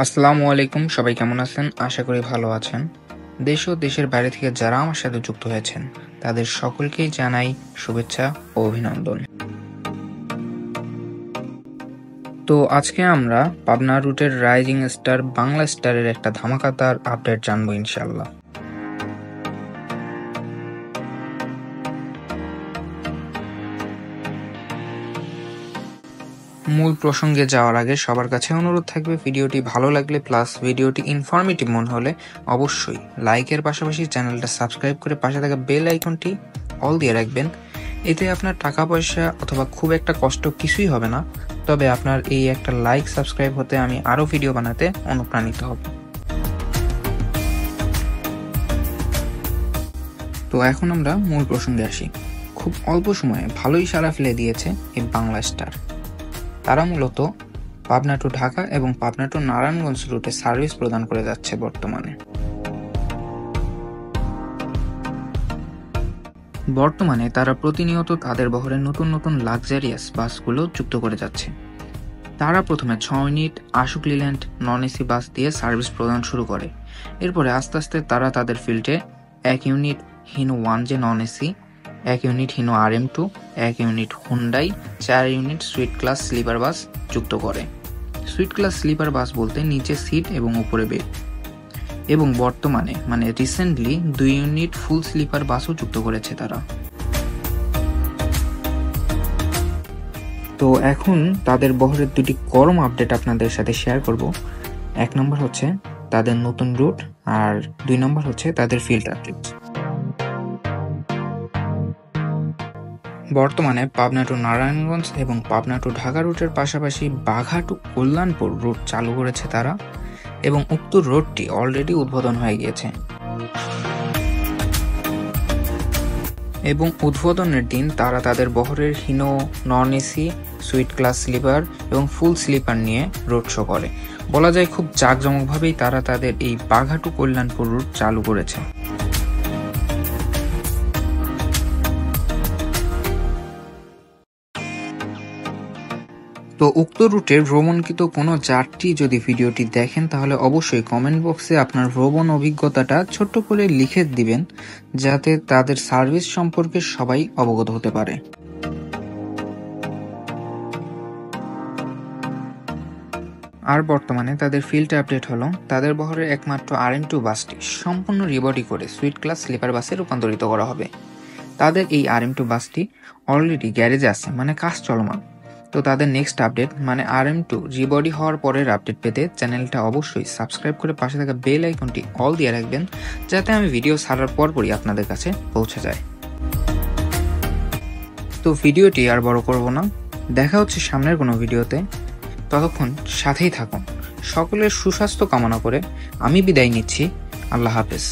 আসসালামু আলাইকুম, সবাই কেমন আছেন? আশা করি ভালো আছেন। দেশ ও দেশের বাইরে থেকে যারা আমার সাথে যুক্ত হয়েছেন তাদের সকলকেই জানাই শুভেচ্ছা ও অভিনন্দন। তো আজকে আমরা পাবনা রুটের রাইজিং স্টার বাংলা স্টারের একটা ধামাকাদার আপডেট জানবো ইনশাআল্লাহ। মূল প্রসঙ্গে যাওয়ার আগে সবার কাছে অনুরোধ থাকবে, ভিডিওটি ভালো লাগলে প্লাস ভিডিওটি ইনফরমেটিভ মনে হলে অবশ্যই লাইকের পাশাপাশি চ্যানেলটা সাবস্ক্রাইব করে পাশে থাকা বেল আইকনটি অল দিয়ে রাখবেন। এতে আপনার টাকা পয়সা অথবা খুব একটা কষ্ট কিছুই হবে না, তবে আপনার এই একটা লাইক সাবস্ক্রাইব হতে আমি আরও ভিডিও বানাতে অনুপ্রাণিত হব। তো এখন আমরা মূল প্রসঙ্গে আসি। খুব অল্প সময়ে ভালোই সাড়া ফেলে দিয়েছে এই বাংলা স্টার। তারা মূলত পাবনা টু ঢাকা এবং পাবনা টু নারায়ণগঞ্জ রুটে সার্ভিস প্রদান করে যাচ্ছে বর্তমানে তারা প্রতিনিয়ত তাদের বহরে নতুন নতুন লাক্সারিয়াস বাসগুলো যুক্ত করে যাচ্ছে। তারা প্রথমে 6 unit Ashok Leyland non AC bus দিয়ে সার্ভিস প্রদান শুরু করে। এরপরে আস্তে আস্তে তারা তাদের ফিল্ডে 1 unit Hino 1J non AC, 1 unit Hino RM2, 1 unit Hyundai, 4 unit suite class sleeper bus যুক্ত করে। সুইট ক্লাস স্লিপার বাস বলতে নিচে সিট এবং উপরে বেড। এবং বর্তমানে রিসেন্টলি 2 ইউনিট ফুল স্লিপার বাসও যুক্ত করেছে তারা। তো এখন তাদের বহরের দুটি গরম আপডেট আপনাদের সাথে শেয়ার করব। 1 নম্বর হচ্ছে তাদের নতুন রুট, আর 2 নম্বর হচ্ছে তাদের ফিল্ড আপডেট। বর্তমানে পাবনা টু নারায়ণগঞ্জ এবং পাবনা টু ঢাকা রুটের পাশাপাশি বাঘা টু কল্যাণপুর রুট চালু করেছে তারা, এবং উক্ত রোডটি অলরেডি উদ্বোধন হয়ে গিয়েছে। এবং উদ্বোধনের দিন তারা তাদের বহরের Hino non AC, suite class sleeper এবং ফুল স্লিপার নিয়ে রোড শো করে। বলা যায় খুব জাঁকজমকভাবেই তারা তাদের এই বাঘা টু কল্যাণপুর রুট চালু করেছে। তো উক্ত রুটের ভ্রমণকৃত কোনো যাত্রী যদি ভিডিওটি দেখেন তাহলে অবশ্যই কমেন্ট বক্সে আপনার ভ্রমণ অভিজ্ঞতাটা ছোট্ট করে লিখে দিবেন, যাতে তাদের সার্ভিস সম্পর্কে সবাই অবগত হতে পারে। আর বর্তমানে তাদের ফিল্ড আপডেট হলো তাদের বহরের একমাত্র RM2 বাসটি সম্পূর্ণ রিবডি করে সুইট ক্লাস স্লিপার বাসে রূপান্তরিত করা হবে। তাদের এই RM2 বাসটি অলরেডি গ্যারেজে আছে, কাজ চলমান। তো তাদের নেক্সট আপডেট RM2 রিবডি হওয়ার পরের আপডেট পেতে চ্যানেলটা অবশ্যই সাবস্ক্রাইব করে পাশে থাকা বেল আইকনটি অল দিয়ে রাখবেন, যাতে আমি ভিডিও ছাড়ার পরপরই আপনাদের কাছে পৌঁছে যায়। তো ভিডিওটি আর বড় করব না, দেখা হচ্ছে সামনের কোনো ভিডিওতে। ততক্ষণ সাথেই থাকুন। সকলের সুস্বাস্থ্য কামনা করে আমি বিদায় নিচ্ছি। আল্লাহ হাফেজ।